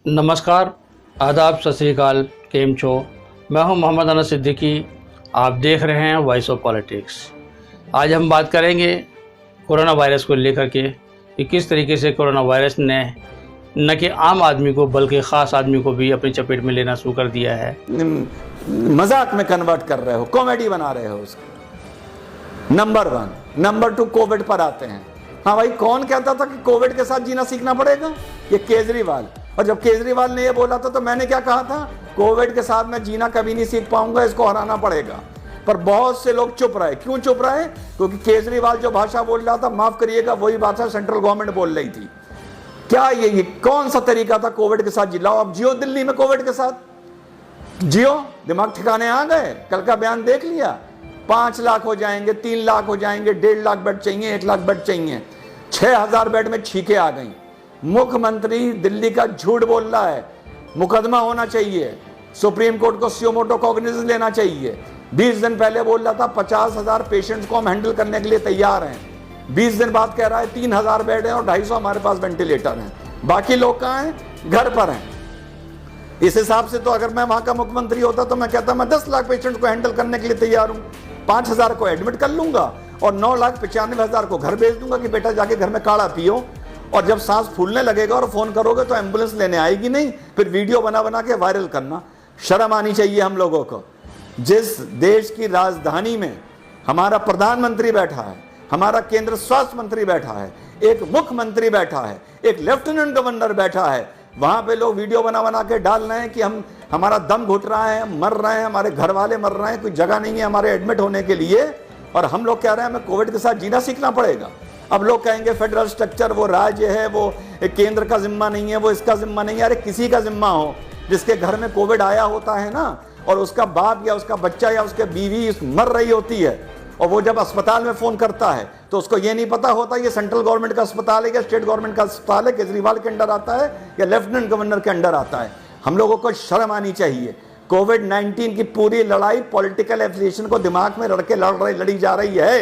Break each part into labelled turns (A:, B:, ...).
A: नमस्कार, आदाब, सत श्री अकाल, केम छो। मैं हूं मोहम्मद अनस सिद्दीकी। आप देख रहे हैं वॉइस ऑफ पॉलिटिक्स। आज हम बात करेंगे कोरोना वायरस को लेकर के कि किस तरीके से कोरोना वायरस ने न कि आम आदमी को बल्कि ख़ास आदमी को भी अपनी चपेट में लेना शुरू कर दिया है।
B: मजाक में कन्वर्ट कर रहे हो, कॉमेडी बना रहे हो उसको। नंबर 1। नंबर 2, कोविड पर आते हैं। हाँ भाई, कौन कहता था कि कोविड के साथ जीना सीखना पड़ेगा? ये केजरीवाल। और जब केजरीवाल ने ये बोला था तो मैंने क्या कहा था? कोविड के साथ मैं जीना कभी नहीं सीख पाऊंगा, इसको हराना पड़ेगा। पर बहुत से लोग चुप रहे। क्यों चुप रहे? क्योंकि केजरीवाल जो भाषा बोल रहा था, माफ करिएगा, वही भाषा सेंट्रल गवर्नमेंट बोल रही थी। क्या ये कौन सा तरीका था कोविड के साथ जिलाओ? अब जियो दिल्ली में कोविड के साथ, जियो। दिमाग ठिकाने आ गए? कल का बयान देख लिया। 5 लाख हो जाएंगे, 3 लाख हो जाएंगे, 1.5 लाख बेड चाहिए, 1 लाख बेड चाहिए। 6000 बेड में छींके आ गई। मुख्यमंत्री दिल्ली का झूठ बोल रहा है। मुकदमा होना चाहिए, सुप्रीम कोर्ट को सुओ मोटो कॉग्निजेंस लेना चाहिए। 20 दिन पहले बोल रहा था 50,000 पेशेंट्स को हम हैंडल करने के लिए तैयार हैं। 20 दिन बाद कह रहा है 3000 बेड हैं और 250 हमारे पास वेंटिलेटर हैं। बाकी लोग कहाँ हैं? घर पर हैं। इस हिसाब से तो अगर मैं वहां का मुख्यमंत्री होता तो मैं कहता मैं 10 लाख पेशेंट्स को हैंडल करने के लिए तैयार हूं। 5000 को एडमिट कर लूंगा और 9,95,000 को घर भेज दूंगा कि बेटा जाके घर में काढ़ा पियो। और जब सांस फूलने लगेगा और फोन करोगे तो एम्बुलेंस लेने आएगी नहीं, फिर वीडियो बना बना के वायरल करना। शर्म आनी चाहिए हम लोगों को। जिस देश की राजधानी में हमारा प्रधानमंत्री बैठा है, हमारा केंद्र स्वास्थ्य मंत्री बैठा है, एक मुख्यमंत्री बैठा है, एक लेफ्टिनेंट गवर्नर बैठा है, वहां पे लोग वीडियो बना बना के डाल रहे हैं कि हमारा दम घुट रहा है, मर रहे हैं, हमारे घर वाले मर रहे हैं, कोई जगह नहीं है हमारे एडमिट होने के लिए। और हम लोग कह रहे हैं हमें कोविड के साथ जीना सीखना पड़ेगा। अब लोग कहेंगे फेडरल स्ट्रक्चर वो राज्य है, वो केंद्र का जिम्मा नहीं है, वो इसका जिम्मा नहीं है। अरे किसी का जिम्मा हो, जिसके घर में कोविड आया होता है ना, और उसका बाप या उसका बच्चा या उसके बीवी मर रही होती है, और वो जब अस्पताल में फोन करता है तो उसको ये नहीं पता होता ये सेंट्रल गवर्नमेंट का अस्पताल है या स्टेट गवर्नमेंट का अस्पताल है, केजरीवाल के अंडर आता है या लेफ्टिनेंट गवर्नर के अंडर आता है। हम लोगों को शर्म आनी चाहिए। कोविड-19 की पूरी लड़ाई पॉलिटिकल एफिलिएशन को दिमाग में रख के लड़ी जा रही है।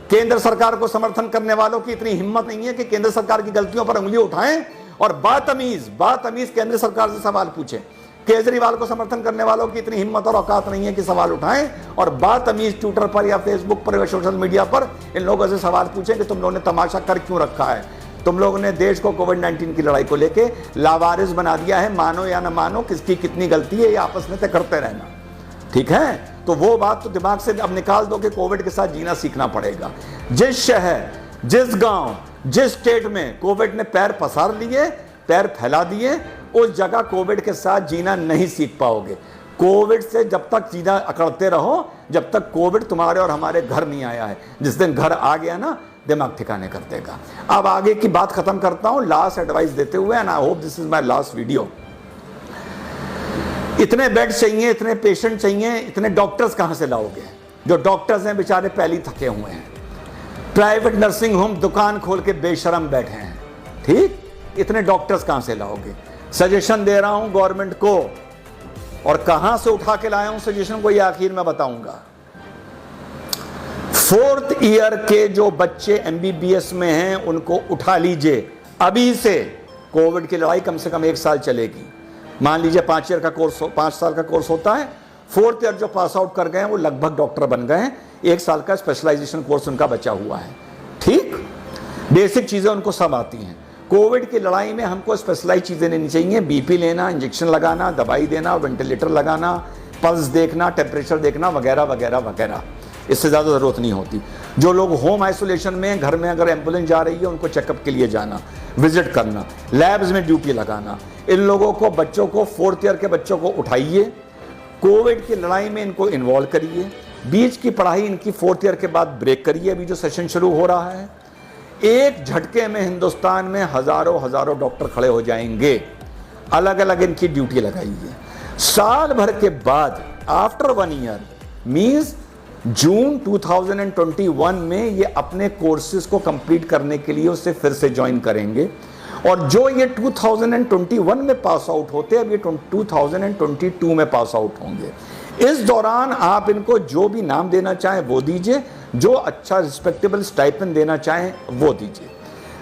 B: केंद्र सरकार को समर्थन करने वालों की इतनी हिम्मत नहीं है कि केंद्र सरकार की गलतियों पर उंगली उठाएं और बातमीज केंद्र सरकार से सवाल पूछें। केजरीवाल को समर्थन करने वालों की इतनी हिम्मत और औकात नहीं है कि सवाल उठाएं और बातमीज ट्विटर पर या फेसबुक पर या सोशल मीडिया पर इन लोगों से सवाल पूछें कि तुम लोगों ने तमाशा कर क्यों रखा है। तुम लोगों ने देश को कोविड-19 की लड़ाई को लेके लावारिस बना दिया है। मानो या न मानो, किसकी कितनी गलती है ये आपस में तय करते रहना, ठीक है? तो वो बात तो दिमाग से अब निकाल दो कि कोविड के साथ जीना सीखना पड़ेगा। जिस शहर, जिस गांव, जिस स्टेट में कोविड ने पैर पसार लिए, पैर फैला दिए, उस जगह कोविड के साथ जीना नहीं सीख पाओगे। कोविड से जब तक जीना अकड़ते रहो जब तक कोविड तुम्हारे और हमारे घर नहीं आया है। जिस दिन घर आ गया ना, दिमाग ठिकाने कर देगा। अब आगे की बात खत्म करता हूं लास्ट एडवाइस देते हुए, and I hope this is my last video. इतने बेड चाहिए, इतने पेशेंट चाहिए, इतने डॉक्टर्स कहां से लाओगे? जो डॉक्टर्स हैं बेचारे पहले ही थके हुए हैं। प्राइवेट नर्सिंग होम दुकान खोल के बेशरम बैठे हैं, ठीक? इतने डॉक्टर्स कहां से लाओगे? सजेशन दे रहा हूं गवर्नमेंट को, और कहां से उठा के लाया हूं सजेशन को ये आखिर में बताऊंगा। 4th ईयर के जो बच्चे MBBS में हैं उनको उठा लीजिए अभी से। कोविड की लड़ाई कम से कम 1 साल चलेगी। मान लीजिए 5 साल का कोर्स होता है। 4th ईयर जो पास आउट कर गए हैं वो लगभग डॉक्टर बन गए हैं। 1 साल का स्पेशलाइजेशन कोर्स उनका बचा हुआ है, ठीक? बेसिक चीजें उनको सब आती हैं। कोविड की लड़ाई में हमको स्पेशलाइज चीजें लेनी चाहिए। BP लेना, इंजेक्शन लगाना, दवाई देना, वेंटिलेटर लगाना, पल्स देखना, टेम्परेचर देखना, वगैरह वगैरह वगैरह। इससे ज़्यादा ज़रूरत नहीं होती। जो लोग होम आइसोलेशन में, घर में अगर एम्बुलेंस जा रही है उनको चेकअप के लिए जाना, विजिट करना, लैब्स में ड्यूटी लगाना। इन लोगों को, बच्चों को, 4th ईयर के बच्चों को उठाइए, कोविड की लड़ाई में इनको इन्वॉल्व करिए। बीच की पढ़ाई इनकी 4th ईयर के बाद ब्रेक करिए। अभी जो सेशन शुरू हो रहा है, एक झटके में हिंदुस्तान में हजारों डॉक्टर खड़े हो जाएंगे। अलग अलग इनकी ड्यूटी लगाइए। साल भर के बाद, आफ्टर 1 ईयर मीन्स जून 2021 में ये अपने कोर्सेज को कंप्लीट करने के लिए उससे फिर से ज्वाइन करेंगे। और जो ये 2021 में पास आउट होते हैं, अब ये 2022 में पास आउट होंगे। इस दौरान आप इनको जो भी नाम देना चाहें वो दीजिए, जो अच्छा रिस्पेक्टेबल स्टाइपेंड देना चाहें वो दीजिए।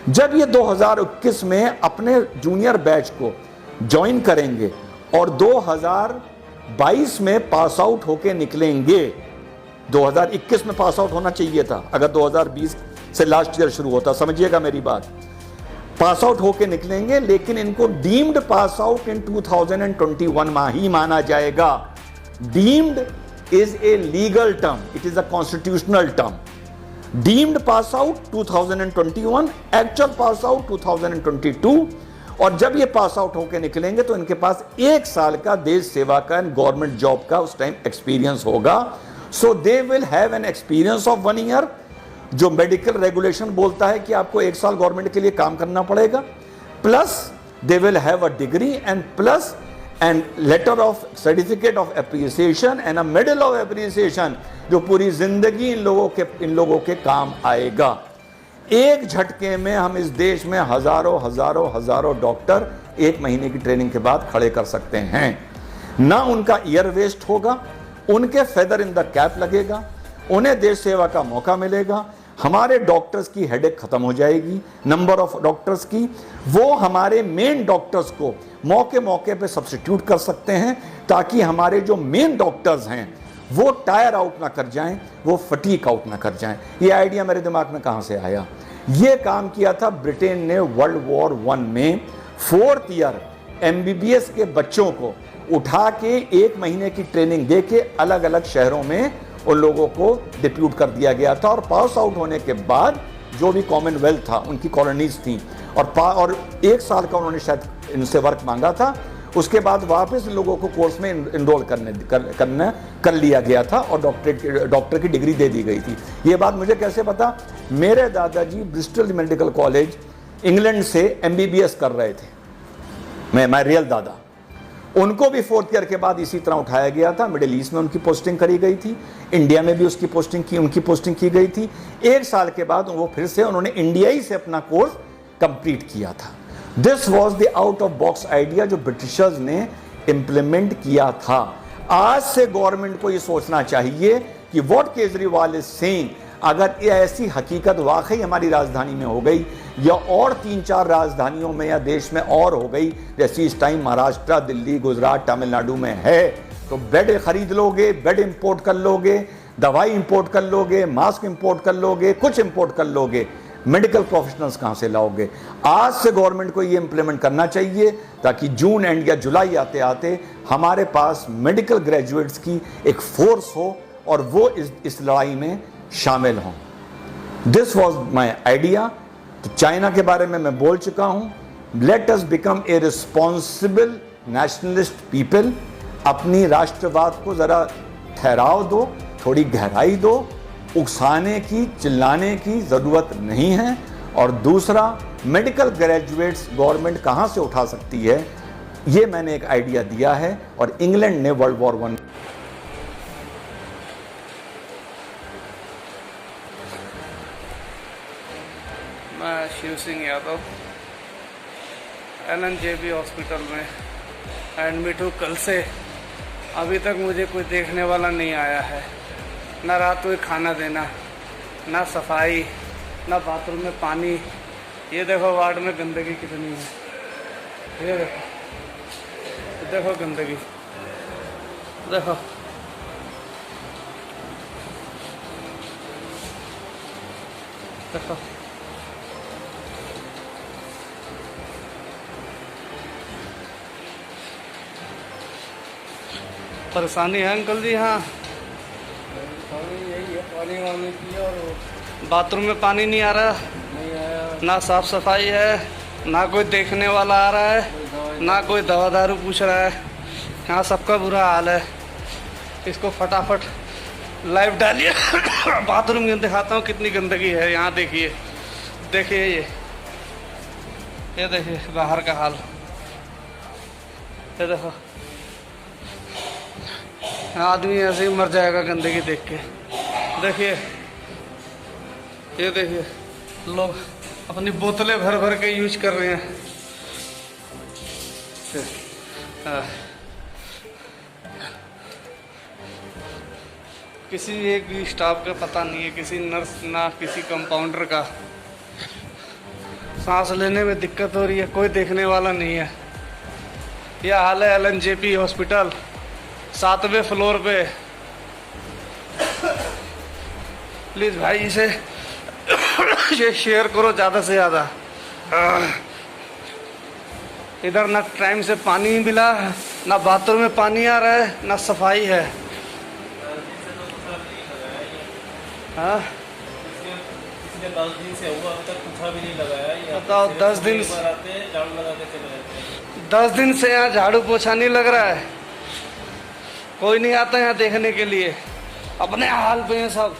B: जब ये 2021 में अपने जूनियर बैच को ज्वाइन करेंगे और 2022 में पास आउट होके निकलेंगे, 2021 में पास आउट होना चाहिए था अगर 2020 से लास्ट ईयर शुरू होता, समझिएगा मेरी बात, पास आउट होके निकलेंगे, लेकिन इनको डीम्ड पास आउट इन 2021 में ही माना जाएगा। Deemed is a legal term, it is a constitutional term. Deemed pass out 2021, actual pass out 2022, और जब ये पास आउट होके निकलेंगे तो इनके पास 1 साल का देश सेवा का गवर्नमेंट जॉब का उस टाइम एक्सपीरियंस होगा। So they will have an experience of 1 year, जो मेडिकल रेगुलेशन बोलता है कि आपको 1 साल गवर्नमेंट के लिए काम करना पड़ेगा, plus they will have a degree and plus and later of certificate of appreciation and a medal of appreciation, जो पूरी जिंदगी इन लोगों के काम आएगा। एक झटके में हम इस देश में हजारों डॉक्टर 1 महीने की ट्रेनिंग के बाद खड़े कर सकते हैं। ना उनका ईयर वेस्ट होगा, उनके फेदर इन द कैप लगेगा, उन्हें देश सेवा का मौका मिलेगा, हमारे डॉक्टर्स की हेडेक खत्म हो जाएगी, नंबर ऑफ डॉक्टर्स की, वो हमारे मेन डॉक्टर्स को मौके पे सब्स्टिट्यूट कर सकते हैं, ताकि हमारे जो मेन डॉक्टर्स हैं वो टायर आउट ना कर जाएं, वो फटीक आउट ना कर जाएं। ये आइडिया मेरे दिमाग में कहां से आया? ये काम किया था ब्रिटेन ने वर्ल्ड वॉर 1 में। 4th ईयर MBBS के बच्चों को उठा के 1 महीने की ट्रेनिंग दे के अलग अलग शहरों में उन लोगों को डिप्यूट कर दिया गया था, और पास आउट होने के बाद जो भी कॉमनवेल्थ था, उनकी कॉलोनीज थी, और 1 साल का उन्होंने शायद इनसे वर्क मांगा था, उसके बाद वापस इन लोगों को कोर्स में इनरोल कर लिया गया था और डॉक्टर की डिग्री दे दी गई थी। ये बात मुझे कैसे पता? मेरे दादाजी ब्रिस्टल मेडिकल कॉलेज इंग्लैंड से MBBS कर रहे थे, मैं रियल दादा, उनको भी 4th ईयर के बाद इसी तरह उठाया गया था। मिडिल ईस्ट में उनकी पोस्टिंग करी गई थी, इंडिया में भी उनकी पोस्टिंग की गई थी। 1 साल के बाद वो फिर से उन्होंने इंडियाई से अपना कोर्स कंप्लीट किया था। This was the out of box idea जो ब्रिटिशर्स ने इंप्लीमेंट किया था। आज से गवर्नमेंट को ये सोचना चाहिए कि व्हाट केजरीवाल इज सेइंग, अगर ये ऐसी हकीकत वाकई हमारी राजधानी में हो गई या और 3-4 राजधानियों में या देश में और हो गई, जैसी इस टाइम महाराष्ट्र, दिल्ली, गुजरात, तमिलनाडु में है, तो बेड खरीद लोगे, बेड इंपोर्ट कर लोगे, दवाई इंपोर्ट कर लोगे, मास्क इंपोर्ट कर लोगे, कुछ इंपोर्ट कर लोगे, मेडिकल प्रोफेशनल्स कहां से लाओगे? आज से गवर्नमेंट को ये इंप्लीमेंट करना चाहिए, ताकि जून एंड या जुलाई आते आते हमारे पास मेडिकल ग्रेजुएट्स की एक फोर्स हो और वो इस लड़ाई में शामिल हों। This was my idea. तो चाइना के बारे में मैं बोल चुका हूं। Let us become a responsible nationalist people. अपनी राष्ट्रवाद को जरा ठहराव दो, थोड़ी गहराई दो, उकसाने की, चिल्लाने की जरूरत नहीं है। और दूसरा, मेडिकल ग्रेजुएट्स गवर्नमेंट कहां से उठा सकती है, ये मैंने एक आइडिया दिया है, और इंग्लैंड ने वर्ल्ड वॉर 1
C: मैं शिव सिंह यादव LNJB हॉस्पिटल में एडमिट हूँ कल से। अभी तक मुझे कोई देखने वाला नहीं आया है, ना रात को खाना देना, ना सफाई, ना बाथरूम में पानी। ये देखो वार्ड में गंदगी कितनी है, ये देखो गंदगी, देखो देखो परेशानी है अंकल जी। हाँ,
D: यही है, पानी वानी पिया और
C: बाथरूम में पानी नहीं आ रहा,
D: नहीं आया,
C: ना साफ सफाई है, ना कोई देखने वाला आ रहा है, ना कोई दवा दारू पूछ रहा है। यहाँ सबका बुरा हाल है। इसको फटाफट लाइव डालिए। बाथरूम में दिखाता हूँ कितनी गंदगी है। यहाँ देखिए, देखिए ये देखिए बाहर का हाल, ये देखो। आदमी ऐसे ही मर जाएगा गंदगी देख के। देखिए, ये देखिए, लोग अपनी बोतलें भर भर के यूज कर रहे हैं। किसी एक भी स्टाफ का पता नहीं है, किसी नर्स ना किसी कंपाउंडर का। सांस लेने में दिक्कत हो रही है, कोई देखने वाला नहीं है। यह हाल है LNJP हॉस्पिटल 7वें फ्लोर पे। प्लीज़ भाई इसे ये शेयर करो ज़्यादा से ज़्यादा। इधर ना टाइम से पानी मिला, ना बाथरूम में पानी आ रहा है, ना सफाई है। हाँ
D: 10 दिन से हुआ, अब तक कुछ भी नहीं लगाया। ये
C: बताओ 10 दिन
D: एक बार आते हैं, झाड़ू लगा के चले जाते हैं।
C: 10 दिन से यहाँ झाड़ू पोछा नहीं लग रहा है, कोई नहीं आता यहाँ देखने के लिए, अपने हाल पे हैं सब।